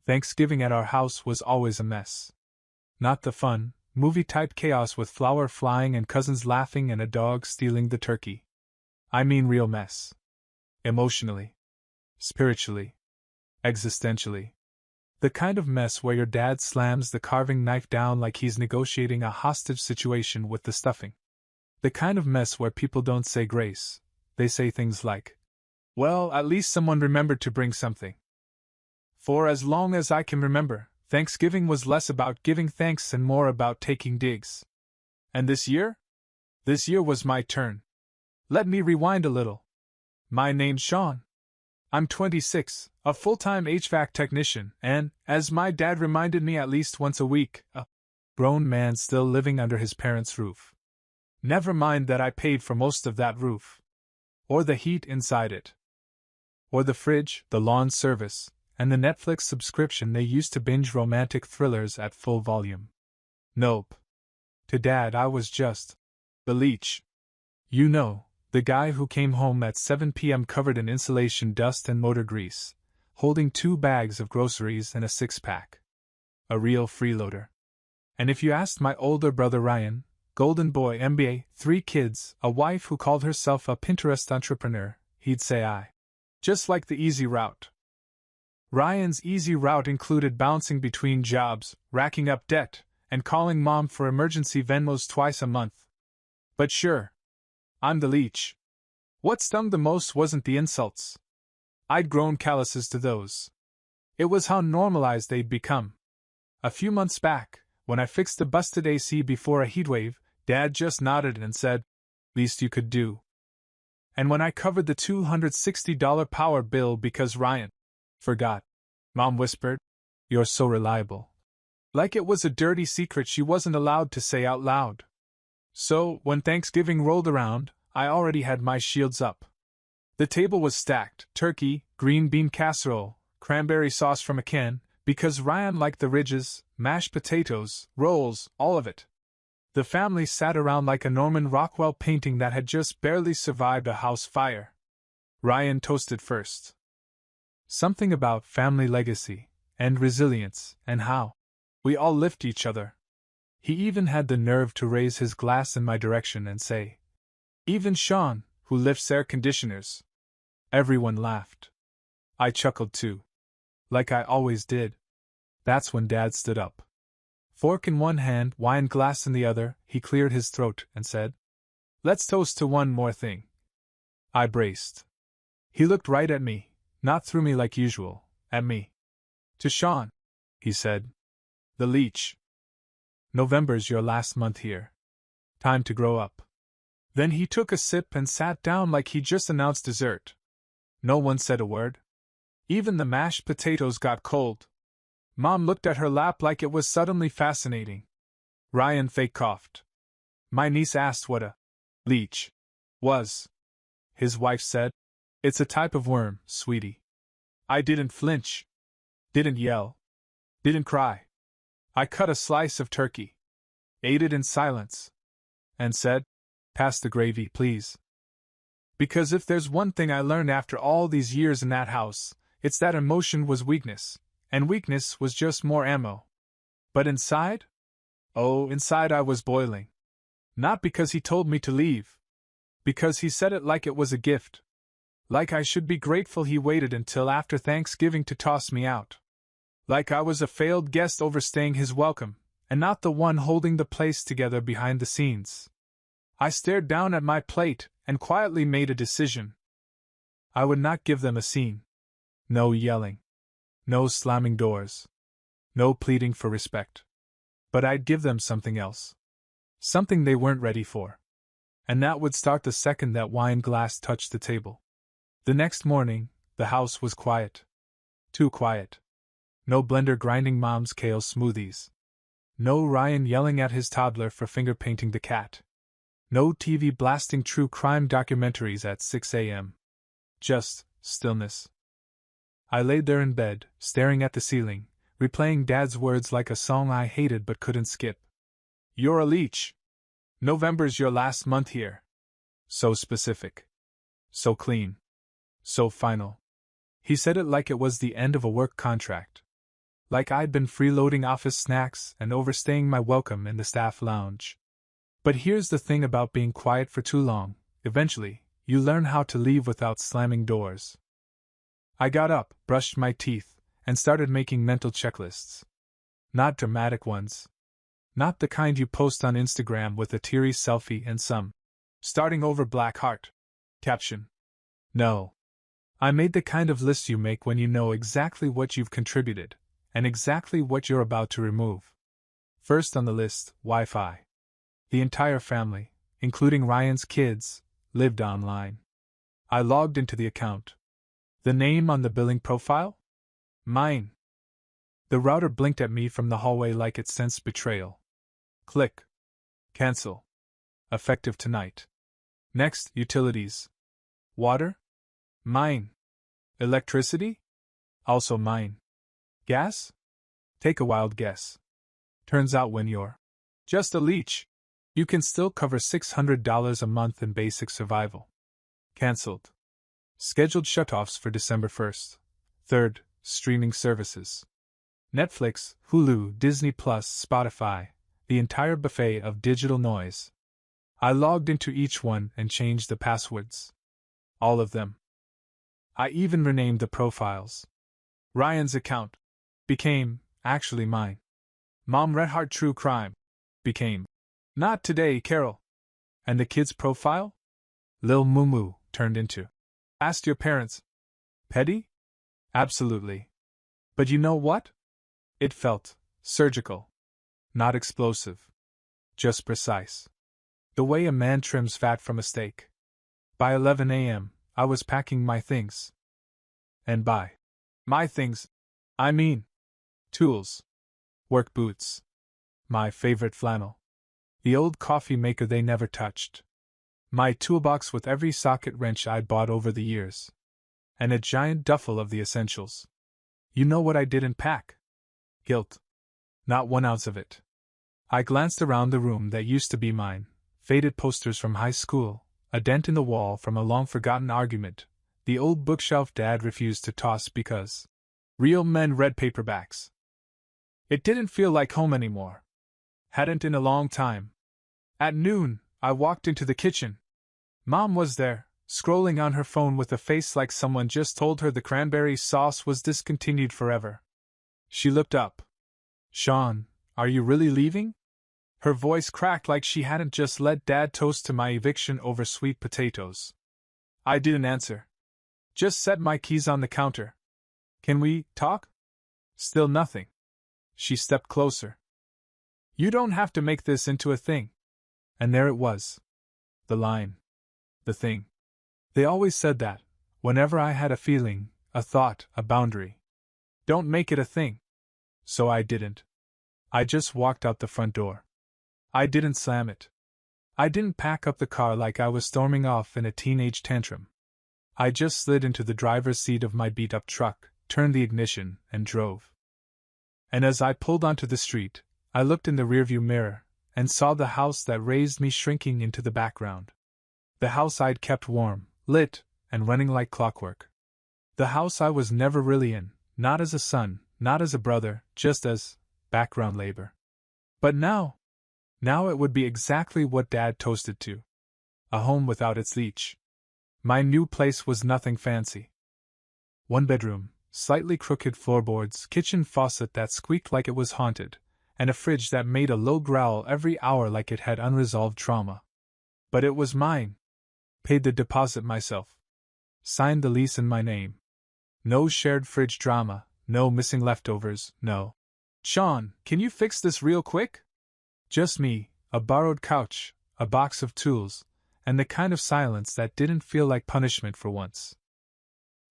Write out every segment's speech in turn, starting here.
Thanksgiving at our house was always a mess. Not the fun, movie-type chaos with flour flying and cousins laughing and a dog stealing the turkey. I mean real mess. Emotionally. Spiritually. Existentially. The kind of mess where your dad slams the carving knife down like he's negotiating a hostage situation with the stuffing. The kind of mess where people don't say grace, they say things like, "Well, at least someone remembered to bring something." For as long as I can remember, Thanksgiving was less about giving thanks and more about taking digs. And this year? This year was my turn. Let me rewind a little. My name's Sean. I'm 26, a full-time HVAC technician, and, as my dad reminded me at least once a week, a grown man still living under his parents' roof. Never mind that I paid for most of that roof. Or the heat inside it. Or the fridge, the lawn service, and the Netflix subscription they used to binge romantic thrillers at full volume. Nope. To Dad I was just the Leech. You know, the guy who came home at 7 p.m. covered in insulation dust and motor grease, holding 2 bags of groceries and a 6-pack. A real freeloader. And if you asked my older brother Ryan, golden boy MBA, 3 kids, a wife who called herself a Pinterest entrepreneur, he'd say I just like the easy route. Ryan's easy route included bouncing between jobs, racking up debt, and calling Mom for emergency Venmos twice a month. But sure, I'm the Leech. What stung the most wasn't the insults. I'd grown calluses to those. It was how normalized they'd become. A few months back, when I fixed the busted AC before a heatwave, Dad just nodded and said, "Least you could do." And when I covered the $260 power bill because Ryan forgot, Mom whispered, "You're so reliable." Like it was a dirty secret she wasn't allowed to say out loud. So, when Thanksgiving rolled around, I already had my shields up. The table was stacked: turkey, green bean casserole, cranberry sauce from a can, because Ryan liked the ridges, mashed potatoes, rolls, all of it. The family sat around like a Norman Rockwell painting that had just barely survived a house fire. Ryan toasted first. Something about family legacy, and resilience, and how we all lift each other. He even had the nerve to raise his glass in my direction and say, "Even Sean, who lifts air conditioners." Everyone laughed. I chuckled too. Like I always did. That's when Dad stood up. Fork in one hand, wine glass in the other, he cleared his throat and said, "Let's toast to one more thing." I braced. He looked right at me, not through me like usual, at me. "To Sean," he said. "The Leech. November's your last month here. Time to grow up." Then he took a sip and sat down like he just announced dessert. No one said a word. Even the mashed potatoes got cold. Mom looked at her lap like it was suddenly fascinating. Ryan fake coughed. My niece asked what a leech was. His wife said, "It's a type of worm, sweetie." I didn't flinch. Didn't yell. Didn't cry. I cut a slice of turkey. Ate it in silence. And said, "Pass the gravy, please." Because if there's one thing I learned after all these years in that house, it's that emotion was weakness, and weakness was just more ammo. But inside? Oh, inside I was boiling. Not because he told me to leave. Because he said it like it was a gift. Like I should be grateful he waited until after Thanksgiving to toss me out. Like I was a failed guest overstaying his welcome, and not the one holding the place together behind the scenes. I stared down at my plate, and quietly made a decision. I would not give them a scene. No yelling. No slamming doors. No pleading for respect. But I'd give them something else. Something they weren't ready for. And that would start the second that wine glass touched the table. The next morning, the house was quiet. Too quiet. No blender grinding Mom's kale smoothies. No Ryan yelling at his toddler for finger painting the cat. No TV blasting true crime documentaries at 6 a.m. Just stillness. I laid there in bed, staring at the ceiling, replaying Dad's words like a song I hated but couldn't skip. "You're a leech. November's your last month here." So specific. So clean. So final. He said it like it was the end of a work contract. like I'd been freeloading office snacks and overstaying my welcome in the staff lounge. But here's the thing about being quiet for too long: eventually, you learn how to leave without slamming doors. I got up, brushed my teeth, and started making mental checklists. Not dramatic ones. Not the kind you post on Instagram with a teary selfie and some "starting over black heart" caption. No. I made the kind of list you make when you know exactly what you've contributed, and exactly what you're about to remove. First on the list, Wi-Fi. The entire family, including Ryan's kids, lived online. I logged into the account. The name on the billing profile? Mine. The router blinked at me from the hallway like it sensed betrayal. Click. Cancel. Effective tonight. Next, utilities. Water? Mine. Electricity? Also mine. Gas? Take a wild guess. Turns out when you're just a leech, you can still cover $600 a month in basic survival. Cancelled. Scheduled shutoffs for December 1st. 3rd, streaming services. Netflix, Hulu, Disney+, Spotify, the entire buffet of digital noise. I logged into each one and changed the passwords. All of them. I even renamed the profiles. Ryan's account became, actually, mine. Mom Red Heart True Crime became Not Today, Carol. And the kid's profile? Lil Moo turned into Asked Your Parents. Petty? Absolutely. But you know what? It felt surgical. Not explosive. Just precise. The way a man trims fat from a steak. By 11 a.m., I was packing my things. And by my things, I mean tools, work boots, my favorite flannel, the old coffee maker they never touched, my toolbox with every socket wrench I'd bought over the years, and a giant duffel of the essentials. You know what I didn't pack? Guilt. Not 1 ounce of it. I glanced around the room that used to be mine, faded posters from high school, a dent in the wall from a long-forgotten argument, the old bookshelf Dad refused to toss because real men read paperbacks. It didn't feel like home anymore. Hadn't in a long time. At noon, I walked into the kitchen. Mom was there, scrolling on her phone with a face like someone just told her the cranberry sauce was discontinued forever. She looked up. "Sean, are you really leaving?" Her voice cracked like she hadn't just let Dad toast to my eviction over sweet potatoes. I didn't answer. Just set my keys on the counter. "Can we talk?" Still nothing. She stepped closer. "You don't have to make this into a thing." And there it was. The line. The thing. They always said that, whenever I had a feeling, a thought, a boundary. Don't make it a thing. So I didn't. I just walked out the front door. I didn't slam it. I didn't pack up the car like I was storming off in a teenage tantrum. I just slid into the driver's seat of my beat-up truck, turned the ignition, and drove. And as I pulled onto the street, I looked in the rearview mirror, and saw the house that raised me shrinking into the background. The house I'd kept warm, lit, and running like clockwork. The house I was never really in, not as a son, not as a brother, just as background labor. But now it would be exactly what Dad toasted to. A home without its leech. My new place was nothing fancy. 1 bedroom, slightly crooked floorboards, kitchen faucet that squeaked like it was haunted, and a fridge that made a low growl every hour like it had unresolved trauma. But it was mine. Paid the deposit myself. Signed the lease in my name. No shared fridge drama, no missing leftovers, no. "Sean, can you fix this real quick?" Just me, a borrowed couch, a box of tools, and the kind of silence that didn't feel like punishment for once.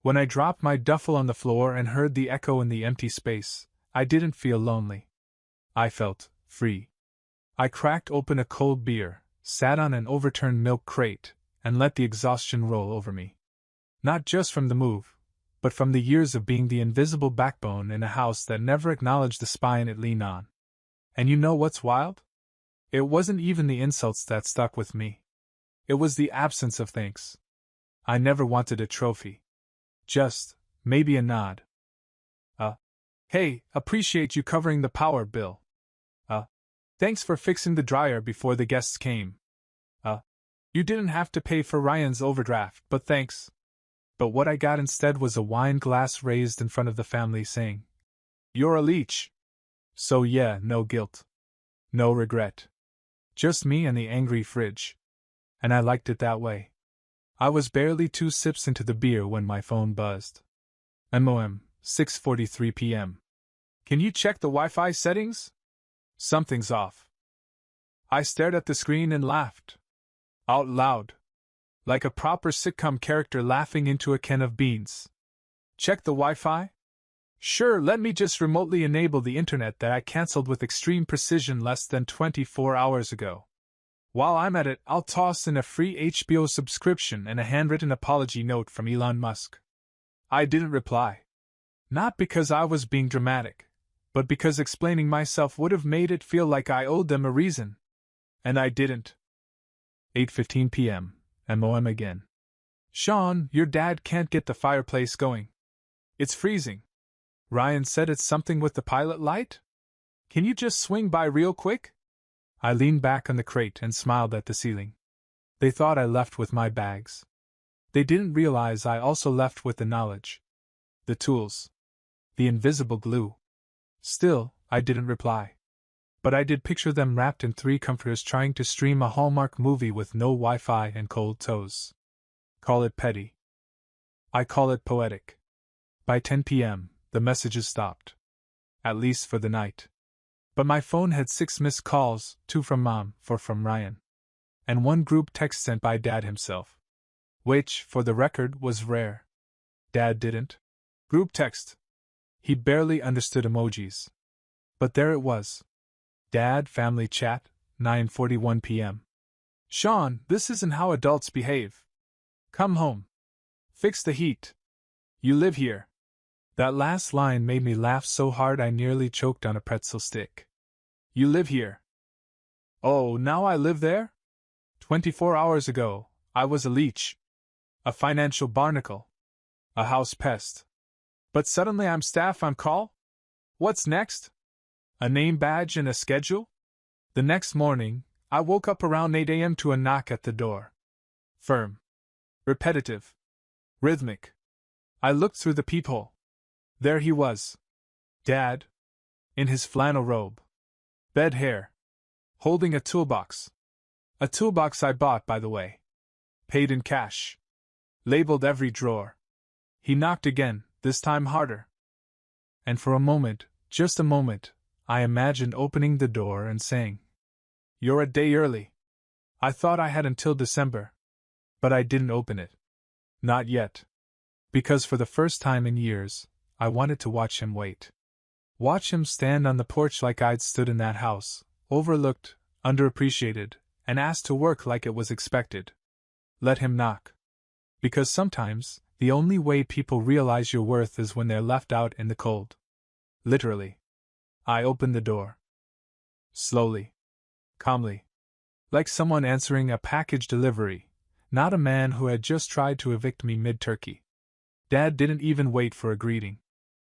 When I dropped my duffel on the floor and heard the echo in the empty space, I didn't feel lonely. I felt free. I cracked open a cold beer, sat on an overturned milk crate, and let the exhaustion roll over me. Not just from the move, but from the years of being the invisible backbone in a house that never acknowledged the spine it leaned on. And you know what's wild? It wasn't even the insults that stuck with me. It was the absence of thanks. I never wanted a trophy. Just, maybe a nod. A Hey, appreciate you covering the power bill. Thanks for fixing the dryer before the guests came. You didn't have to pay for Ryan's overdraft, but thanks. But what I got instead was a wine glass raised in front of the family saying, "You're a Leech." So yeah, no guilt. No regret. Just me and the angry fridge. And I liked it that way. I was barely 2 sips into the beer when my phone buzzed. MOM, 6:43 p.m. Can you check the Wi-Fi settings? Something's off. I stared at the screen and laughed. Out loud. Like a proper sitcom character laughing into a can of beans. Check the Wi-Fi? Sure, let me just remotely enable the internet that I cancelled with extreme precision less than 24 hours ago. While I'm at it, I'll toss in a free HBO subscription and a handwritten apology note from Elon Musk. I didn't reply. Not because I was being dramatic, but because explaining myself would have made it feel like I owed them a reason. And I didn't. 8:15 p.m. MOM again. Sean, your dad can't get the fireplace going. It's freezing. Ryan said it's something with the pilot light? Can you just swing by real quick? I leaned back on the crate and smiled at the ceiling. They thought I left with my bags. They didn't realize I also left with the knowledge. The tools. The invisible glue. Still, I didn't reply. But I did picture them wrapped in 3 comforters trying to stream a Hallmark movie with no Wi-Fi and cold toes. Call it petty. I call it poetic. By 10 p.m., the messages stopped. At least for the night. But my phone had 6 missed calls, 2 from Mom, 4 from Ryan. And 1 group text sent by Dad himself. Which, for the record, was rare. Dad didn't. Group text. He barely understood emojis. But there it was. Dad, family chat, 9:41 p.m. Sean, this isn't how adults behave. Come home. Fix the heat. You live here. That last line made me laugh so hard I nearly choked on a pretzel stick. You live here. Oh, now I live there? 24 hours ago, I was a leech. A financial barnacle. A house pest. But suddenly I'm staff on call? What's next? A name badge and a schedule? The next morning, I woke up around 8 a.m. to a knock at the door. Firm. Repetitive. Rhythmic. I looked through the peephole. There he was. Dad. In his flannel robe. Bed hair. Holding a toolbox. A toolbox I bought, by the way. Paid in cash. Labeled every drawer. He knocked again, this time harder. And for a moment, just a moment, I imagined opening the door and saying, "You're a day early." I thought I had until December. But I didn't open it. Not yet. Because for the first time in years, I wanted to watch him wait. Watch him stand on the porch like I'd stood in that house, overlooked, underappreciated, and asked to work like it was expected. Let him knock. Because sometimes, the only way people realize your worth is when they're left out in the cold. Literally. I opened the door. Slowly. Calmly. Like someone answering a package delivery, not a man who had just tried to evict me mid-turkey. Dad didn't even wait for a greeting.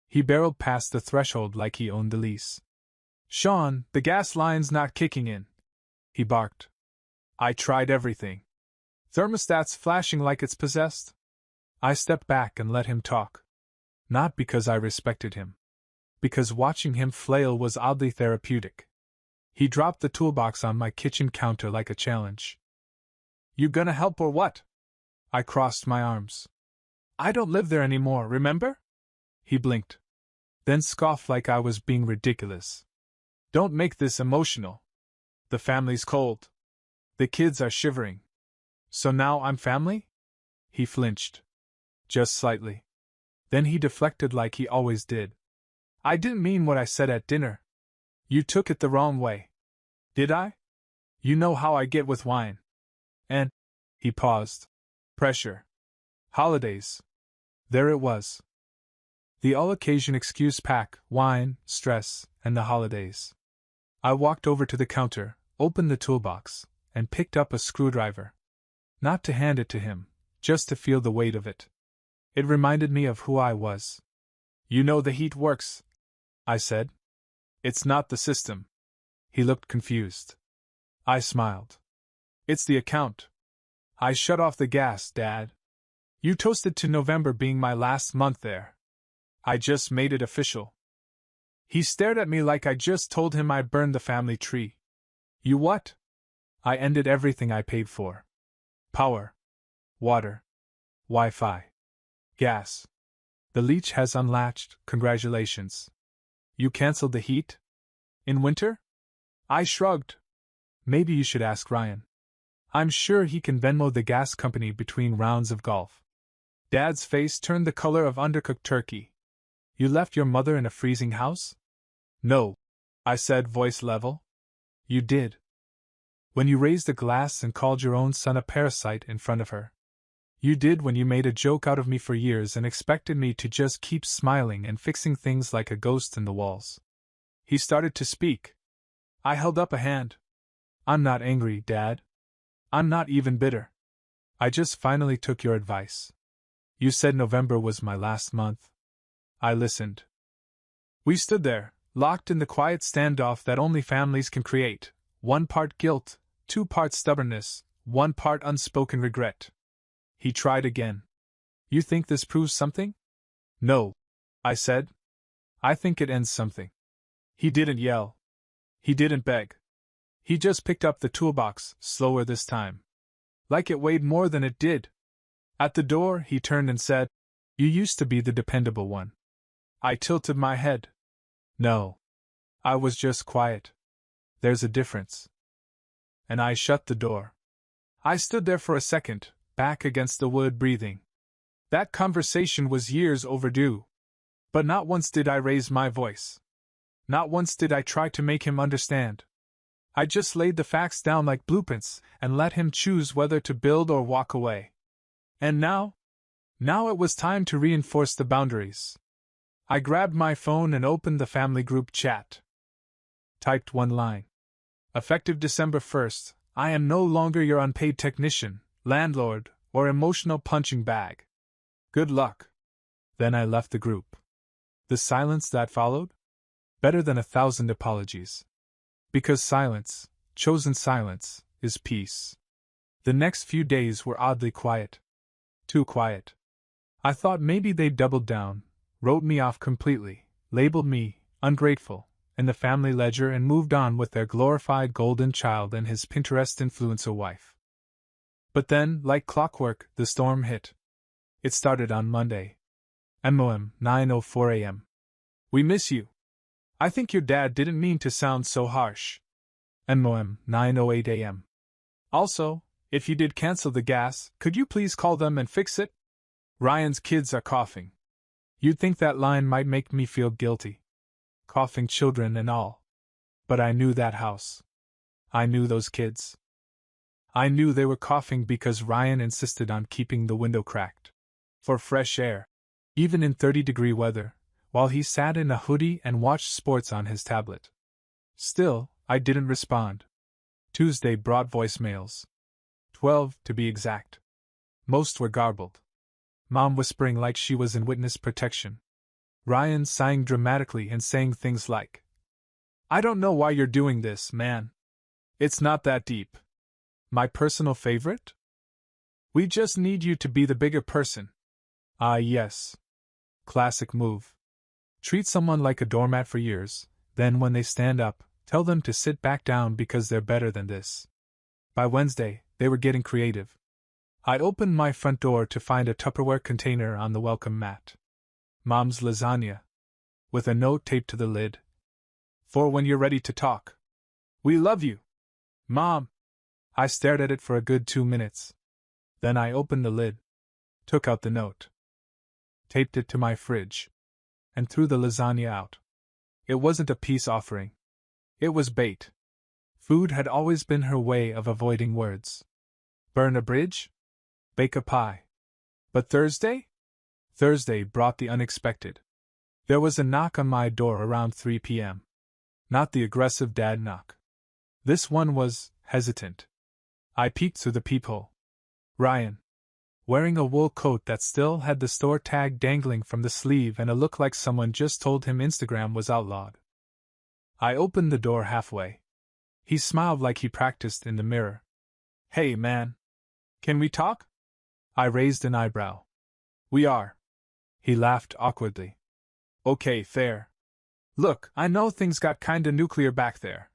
He barreled past the threshold like he owned the lease. "Sean, the gas line's not kicking in," he barked. I tried everything. Thermostat's flashing like it's possessed. I stepped back and let him talk. Not because I respected him. Because watching him flail was oddly therapeutic. He dropped the toolbox on my kitchen counter like a challenge. "You gonna help or what?" I crossed my arms. "I don't live there anymore, remember?" He blinked. Then scoffed like I was being ridiculous. "Don't make this emotional. The family's cold. The kids are shivering. So now I'm family?" He flinched. Just slightly. Then he deflected like he always did. "I didn't mean what I said at dinner. You took it the wrong way." "Did I? You know how I get with wine. And," he paused. "Pressure. Holidays." There it was. The all-occasion excuse pack, wine, stress, and the holidays. I walked over to the counter, opened the toolbox, and picked up a screwdriver. Not to hand it to him, just to feel the weight of it. It reminded me of who I was. "You know the heat works," I said. It's not the system. He looked confused. I smiled. It's the account. I shut off the gas, Dad. You toasted to November being my last month there. I just made it official. He stared at me like I just told him I burned the family tree. You what? I ended everything I paid for. Power. Water. Wi-Fi. Gas. The Leech has unlatched, congratulations. You canceled the heat? In winter? I shrugged. Maybe you should ask Ryan. I'm sure he can Venmo the gas company between rounds of golf. Dad's face turned the color of undercooked turkey. You left your mother in a freezing house? No, I said, voice level. You did. When you raised a glass and called your own son a parasite in front of her. You did when you made a joke out of me for years and expected me to just keep smiling and fixing things like a ghost in the walls. He started to speak. I held up a hand. I'm not angry, Dad. I'm not even bitter. I just finally took your advice. You said November was my last month. I listened. We stood there, locked in the quiet standoff that only families can create. 1 part guilt, 2 parts stubbornness, 1 part unspoken regret. He tried again. You think this proves something? No, I said. I think it ends something. He didn't yell. He didn't beg. He just picked up the toolbox, slower this time. Like it weighed more than it did. At the door, he turned and said, You used to be the dependable one. I tilted my head. No. I was just quiet. There's a difference. And I shut the door. I stood there for a second, back against the wood, breathing. That conversation was years overdue. But not once did I raise my voice. Not once did I try to make him understand. I just laid the facts down like blueprints and let him choose whether to build or walk away. And now? Now it was time to reinforce the boundaries. I grabbed my phone and opened the family group chat. Typed 1 line. Effective December 1st, I am no longer your unpaid technician, landlord, or emotional punching bag. Good luck. Then I left the group. The silence that followed? Better than 1,000 apologies. Because silence, chosen silence, is peace. The next few days were oddly quiet. Too quiet. I thought maybe they'd doubled down, wrote me off completely, labeled me ungrateful in the family ledger and moved on with their glorified golden child and his Pinterest influencer wife. But then, like clockwork, the storm hit. It started on Monday. MOM, 9:04 a.m. We miss you. I think your dad didn't mean to sound so harsh. MOM, 9:08 a.m. Also, if you did cancel the gas, could you please call them and fix it? Ryan's kids are coughing. You'd think that line might make me feel guilty. Coughing children and all. But I knew that house. I knew those kids. I knew they were coughing because Ryan insisted on keeping the window cracked. For fresh air. Even in 30-degree weather, while he sat in a hoodie and watched sports on his tablet. Still, I didn't respond. Tuesday brought voicemails. 12, to be exact. Most were garbled. Mom whispering like she was in witness protection. Ryan sighing dramatically and saying things like, I don't know why you're doing this, man. It's not that deep. My personal favorite? We just need you to be the bigger person. Ah, yes. Classic move. Treat someone like a doormat for years, then when they stand up, tell them to sit back down because they're better than this. By Wednesday, they were getting creative. I opened my front door to find a Tupperware container on the welcome mat. Mom's lasagna. With a note taped to the lid. For when you're ready to talk. We love you. Mom. I stared at it for a good 2 minutes. Then I opened the lid. Took out the note. Taped it to my fridge. And threw the lasagna out. It wasn't a peace offering. It was bait. Food had always been her way of avoiding words. Burn a bridge? Bake a pie. But Thursday? Thursday brought the unexpected. There was a knock on my door around 3 p.m. Not the aggressive dad knock. This one was hesitant. I peeked through the peephole. Ryan. wearing a wool coat that still had the store tag dangling from the sleeve and a look like someone just told him Instagram was outlawed. I opened the door halfway. He smiled like he practiced in the mirror. "Hey, man. Can we talk?" I raised an eyebrow. "We are." He laughed awkwardly. "Okay, fair. Look, I know things got kinda nuclear back there.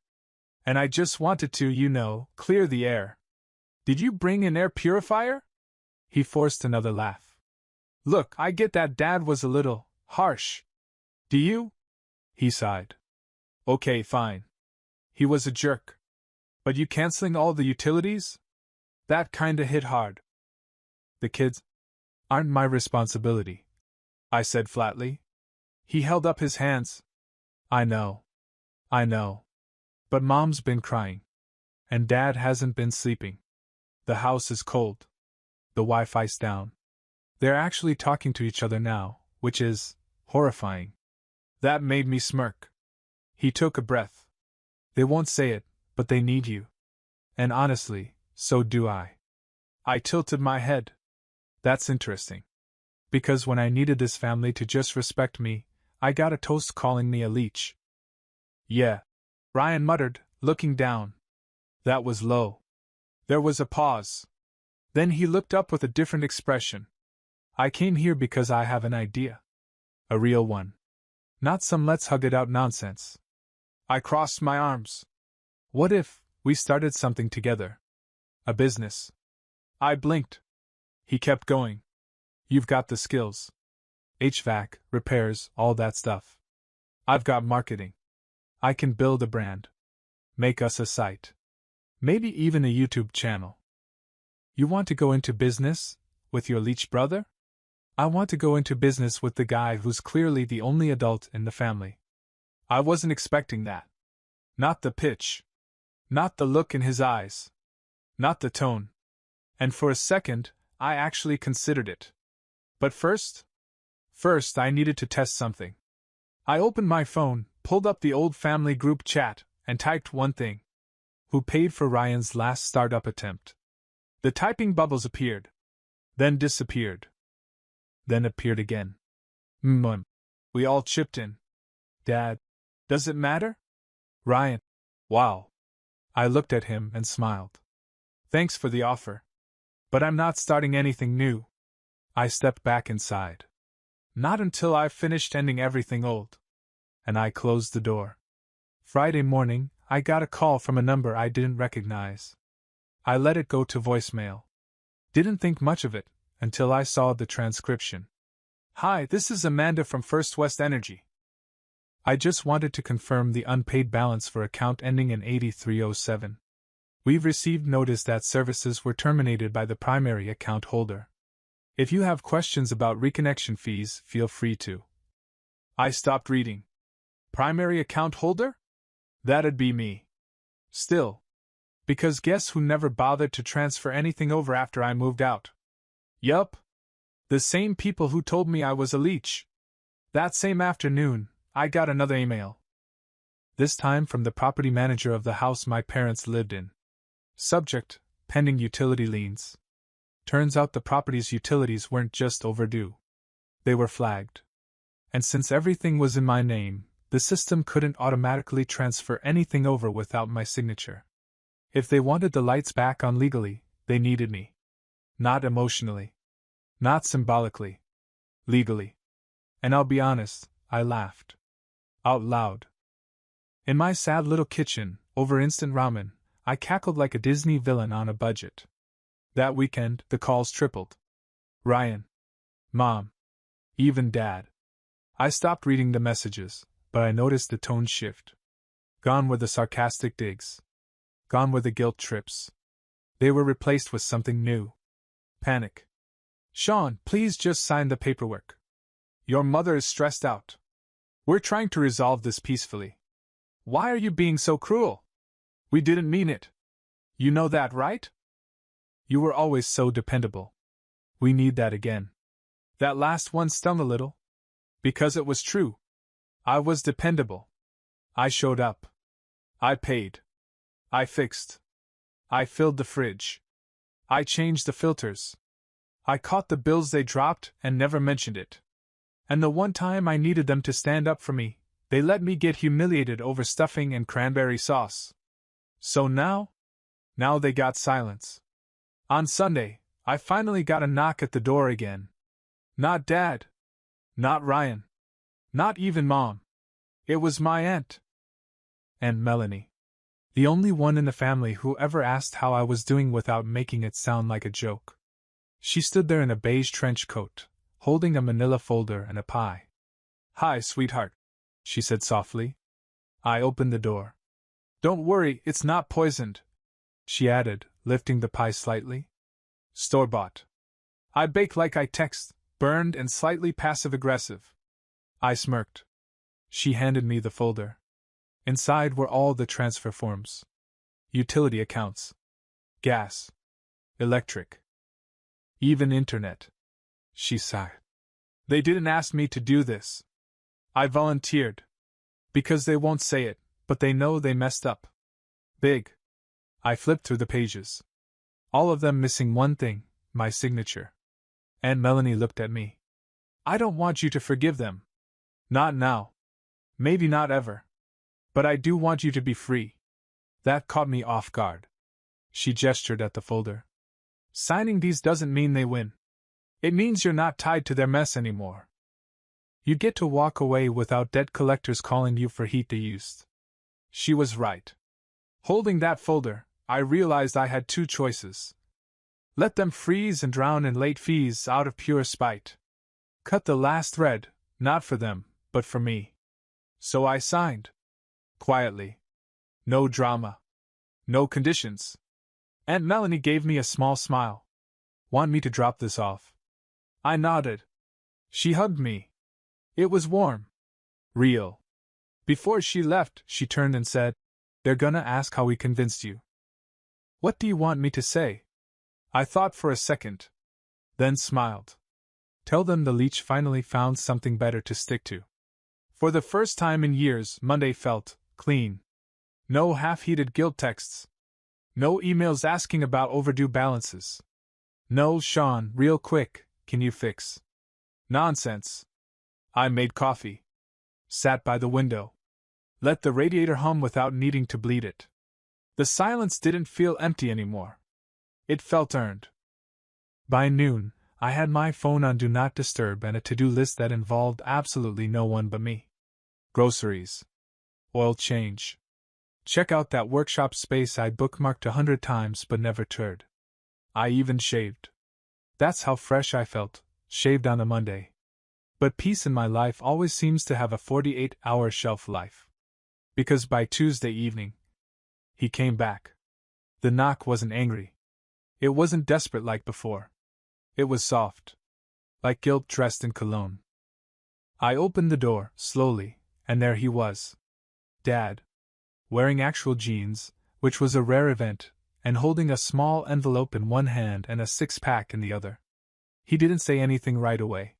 And I just wanted to, clear the air. Did you bring an air purifier?" He forced another laugh. "Look, I get that Dad was a little harsh. Do you?" He sighed. "Okay, fine. He was a jerk. But you canceling all the utilities? That kinda hit hard." "The kids aren't my responsibility," I said flatly. He held up his hands. I know. But Mom's been crying. And Dad hasn't been sleeping. The house is cold. The Wi-Fi's down. They're actually talking to each other now, which is horrifying. That made me smirk. He took a breath. "They won't say it, but they need you. And honestly, so do I." I tilted my head. "That's interesting. Because when I needed this family to just respect me, I got a toast calling me a leech." "Yeah," Ryan muttered, looking down. That was low. There was a pause. Then he looked up with a different expression. "I came here because I have an idea. A real one. Not some let's hug it out nonsense." I crossed my arms. "What if we started something together? A business?" I blinked. He kept going. "You've got the skills. HVAC, repairs, all that stuff. I've got marketing. I can build a brand. Make us a site. Maybe even a YouTube channel." "You want to go into business? With your Leech brother?" "I want to go into business with the guy who's clearly the only adult in the family." I wasn't expecting that. Not the pitch. Not the look in his eyes. Not the tone. And for a second, I actually considered it. But first, I needed to test something. I opened my phone, pulled up the old family group chat, and typed one thing. Who paid for Ryan's last startup attempt? The typing bubbles appeared. Then disappeared. Then appeared again. We all chipped in. "Dad, does it matter?" "Ryan. Wow." I looked at him and smiled. "Thanks for the offer. But I'm not starting anything new." I stepped back inside. "Not until I've finished ending everything old." And I closed the door. Friday morning, I got a call from a number I didn't recognize. I let it go to voicemail. Didn't think much of it, until I saw the transcription. "Hi, this is Amanda from First West Energy. I just wanted to confirm the unpaid balance for account ending in 8307. We've received notice that services were terminated by the primary account holder. If you have questions about reconnection fees, feel free to." I stopped reading. Primary account holder? That'd be me. Still. Because guess who never bothered to transfer anything over after I moved out? Yup. The same people who told me I was a leech. That same afternoon, I got another email. This time from the property manager of the house my parents lived in. Subject: pending utility liens. Turns out the property's utilities weren't just overdue. They were flagged. And since everything was in my name, the system couldn't automatically transfer anything over without my signature. If they wanted the lights back on legally, they needed me. Not emotionally. Not symbolically. Legally. And I'll be honest, I laughed. Out loud. In my sad little kitchen, over instant ramen, I cackled like a Disney villain on a budget. That weekend, the calls tripled. Ryan. Mom. Even Dad. I stopped reading the messages, but I noticed the tone shift. Gone were the sarcastic digs. Gone were the guilt trips. They were replaced with something new. Panic. "Sean, please just sign the paperwork. Your mother is stressed out. We're trying to resolve this peacefully. Why are you being so cruel? We didn't mean it. You know that, right? You were always so dependable. We need that again." That last one stung a little. Because it was true. I was dependable. I showed up. I paid. I fixed. I filled the fridge. I changed the filters. I caught the bills they dropped and never mentioned it. And the one time I needed them to stand up for me, they let me get humiliated over stuffing and cranberry sauce. So now they got silence. On Sunday, I finally got a knock at the door again. Not Dad. Not Ryan. Not even Mom. It was my aunt. Aunt Melanie. The only one in the family who ever asked how I was doing without making it sound like a joke. She stood there in a beige trench coat, holding a manila folder and a pie. "Hi, sweetheart," she said softly. I opened the door. "Don't worry, it's not poisoned," she added, lifting the pie slightly. "Store-bought. I bake like I text, burned and slightly passive-aggressive." I smirked. She handed me the folder. Inside were all the transfer forms. Utility accounts. Gas. Electric. Even internet. She sighed. "They didn't ask me to do this. I volunteered. Because they won't say it, but they know they messed up. Big." I flipped through the pages. All of them missing one thing, my signature. Aunt Melanie looked at me. "I don't want you to forgive them. Not now. Maybe not ever. But I do want you to be free." That caught me off guard. She gestured at the folder. "Signing these doesn't mean they win. It means you're not tied to their mess anymore. You get to walk away without debt collectors calling you for heat they used." She was right. Holding that folder, I realized I had two choices. Let them freeze and drown in late fees out of pure spite. Cut the last thread, not for them, but for me. So I signed. Quietly. No drama. No conditions. Aunt Melanie gave me a small smile. "Want me to drop this off?" I nodded. She hugged me. It was warm. Real. Before she left, she turned and said, "They're gonna ask how we convinced you." "What do you want me to say?" I thought for a second. Then smiled. "Tell them the Leech finally found something better to stick to." For the first time in years, Monday felt clean. No half-heated guilt texts. No emails asking about overdue balances. No "Sean, real quick, can you fix?" nonsense. I made coffee. Sat by the window. Let the radiator hum without needing to bleed it. The silence didn't feel empty anymore. It felt earned. By noon, I had my phone on Do Not Disturb and a to-do list that involved absolutely no one but me. Groceries. Oil change. Check out that workshop space I bookmarked 100 times but never toured. I even shaved. That's how fresh I felt, shaved on a Monday. But peace in my life always seems to have a 48-hour shelf life. Because by Tuesday evening, he came back. The knock wasn't angry. It wasn't desperate like before. It was soft. Like guilt dressed in cologne. I opened the door, slowly, and there he was. Dad. Wearing actual jeans, which was a rare event, and holding a small envelope in one hand and a six-pack in the other. He didn't say anything right away.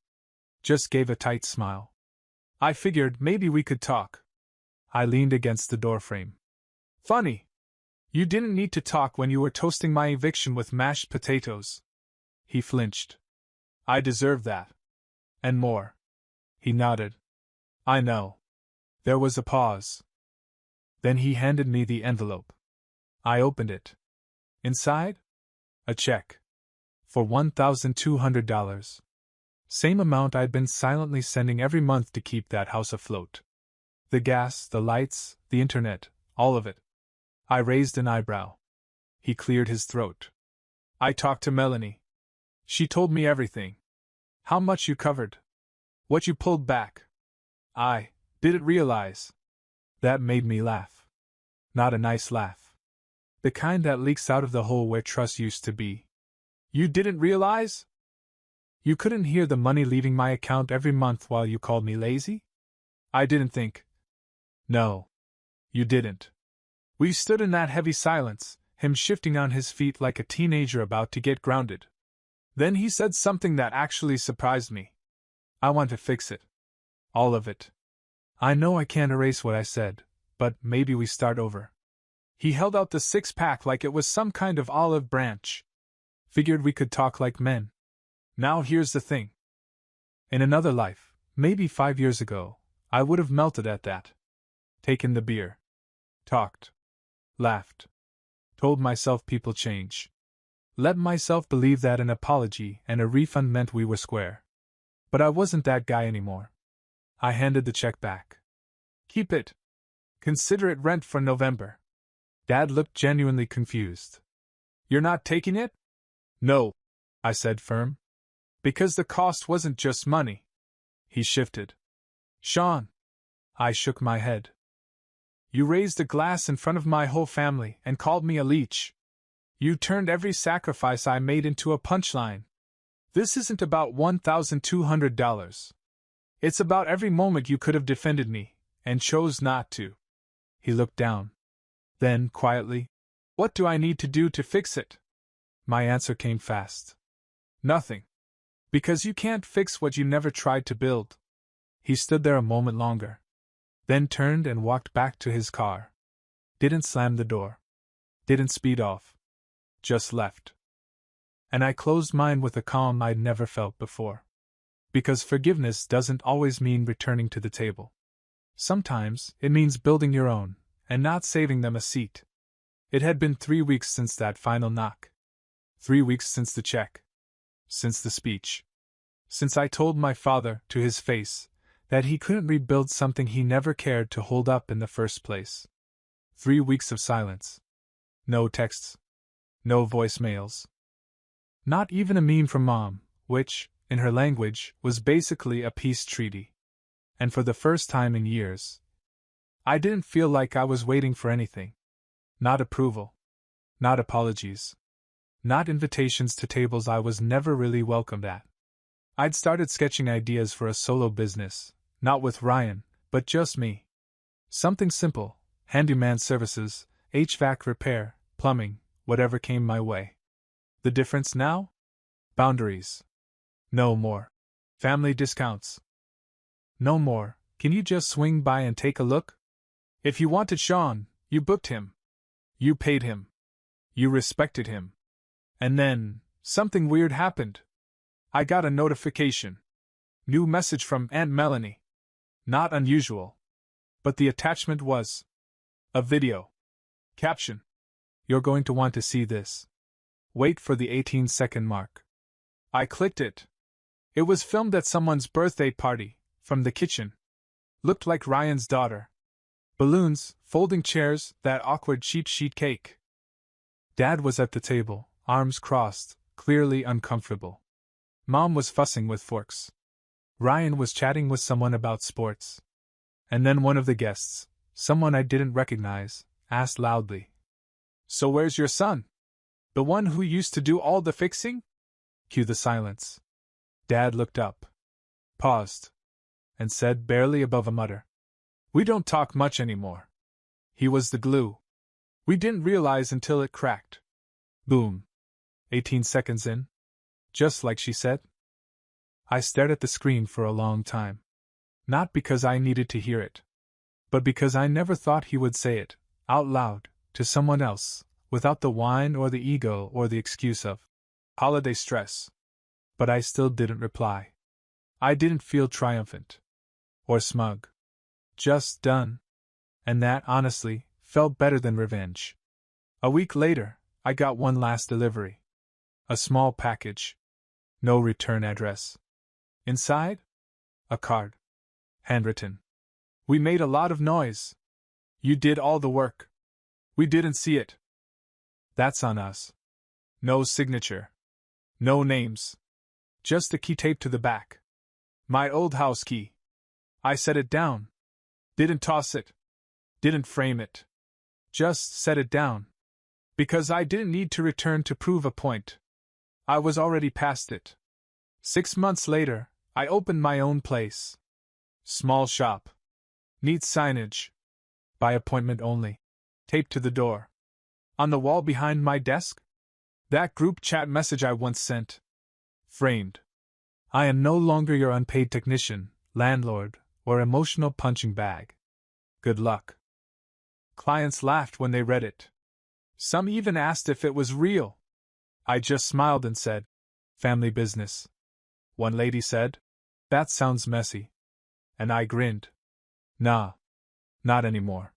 Just gave a tight smile. I figured maybe we could talk. I leaned against the doorframe. "Funny. You didn't need to talk when you were toasting my eviction with mashed potatoes." He flinched. "I deserve that. And more." He nodded. "I know." There was a pause. Then he handed me the envelope. I opened it. Inside? A check. For $1,200. Same amount I'd been silently sending every month to keep that house afloat. The gas, the lights, the internet, all of it. I raised an eyebrow. He cleared his throat. "I talked to Melanie. She told me everything. How much you covered. What you pulled back. I didn't realize." That made me laugh. Not a nice laugh. The kind that leaks out of the hole where trust used to be. "You didn't realize? You couldn't hear the money leaving my account every month while you called me lazy?" I didn't think. "No. You didn't." We stood in that heavy silence, him shifting on his feet like a teenager about to get grounded. Then he said something that actually surprised me. "I want to fix it. All of it. I know I can't erase what I said, but maybe we start over." He held out the six-pack like it was some kind of olive branch. Figured we could talk like men. Now here's the thing. In another life, maybe 5 years ago, I would have melted at that. Taken the beer. Talked. Laughed. Told myself people change. Let myself believe that an apology and a refund meant we were square. But I wasn't that guy anymore. I handed the check back. Keep it. Consider it rent for November. Dad looked genuinely confused. You're not taking it? No, I said firm. Because the cost wasn't just money. He shifted. Sean. I shook my head. You raised a glass in front of my whole family and called me a leech. You turned every sacrifice I made into a punchline. This isn't about $1,200. It's about every moment you could have defended me, and chose not to. He looked down. Then, quietly, what do I need to do to fix it? My answer came fast. Nothing. Because you can't fix what you never tried to build. He stood there a moment longer. Then turned and walked back to his car. Didn't slam the door. Didn't speed off. Just left. And I closed mine with a calm I'd never felt before. Because forgiveness doesn't always mean returning to the table. Sometimes it means building your own, and not saving them a seat. It had been 3 weeks since that final knock. 3 weeks since the check. Since the speech. Since I told my father, to his face, that he couldn't rebuild something he never cared to hold up in the first place. 3 weeks of silence. No texts. No voicemails. Not even a meme from Mom, which, in her language, was basically a peace treaty. And for the first time in years, I didn't feel like I was waiting for anything. Not approval. Not apologies. Not invitations to tables I was never really welcomed at. I'd started sketching ideas for a solo business, not with Ryan, but just me. Something simple, handyman services, HVAC repair, plumbing, whatever came my way. The difference now? Boundaries. No more. Family discounts. No more, can you just swing by and take a look? If you wanted Sean, you booked him. You paid him. You respected him. And then, something weird happened. I got a notification. New message from Aunt Melanie. Not unusual. But the attachment was a video. Caption. You're going to want to see this. Wait for the 18-second mark. I clicked it. It was filmed at someone's birthday party, from the kitchen. Looked like Ryan's daughter. Balloons, folding chairs, that awkward cheap sheet cake. Dad was at the table, arms crossed, clearly uncomfortable. Mom was fussing with forks. Ryan was chatting with someone about sports. And then one of the guests, someone I didn't recognize, asked loudly, "So where's your son? The one who used to do all the fixing?" Cue the silence. Dad looked up. Paused. And said barely above a mutter, "We don't talk much anymore." He was the glue. We didn't realize until it cracked. Boom. 18 seconds in. Just like she said. I stared at the screen for a long time. Not because I needed to hear it. But because I never thought he would say it, out loud, to someone else, without the whine or the ego or the excuse of holiday stress. But I still didn't reply. I didn't feel triumphant. Or smug. Just done. And that, honestly, felt better than revenge. A week later, I got one last delivery. A small package. No return address. Inside? A card. Handwritten. "We made a lot of noise. You did all the work. We didn't see it. That's on us." No signature. No names. Just a key taped to the back. My old house key. I set it down. Didn't toss it. Didn't frame it. Just set it down. Because I didn't need to return to prove a point. I was already past it. 6 months later, I opened my own place. Small shop. Neat signage. By appointment only. Taped to the door. On the wall behind my desk? That group chat message I once sent. Framed. I am no longer your unpaid technician, landlord, or emotional punching bag. Good luck. Clients laughed when they read it. Some even asked if it was real. I just smiled and said, "Family business." one lady said. That sounds messy. And I grinned. Nah. Not anymore.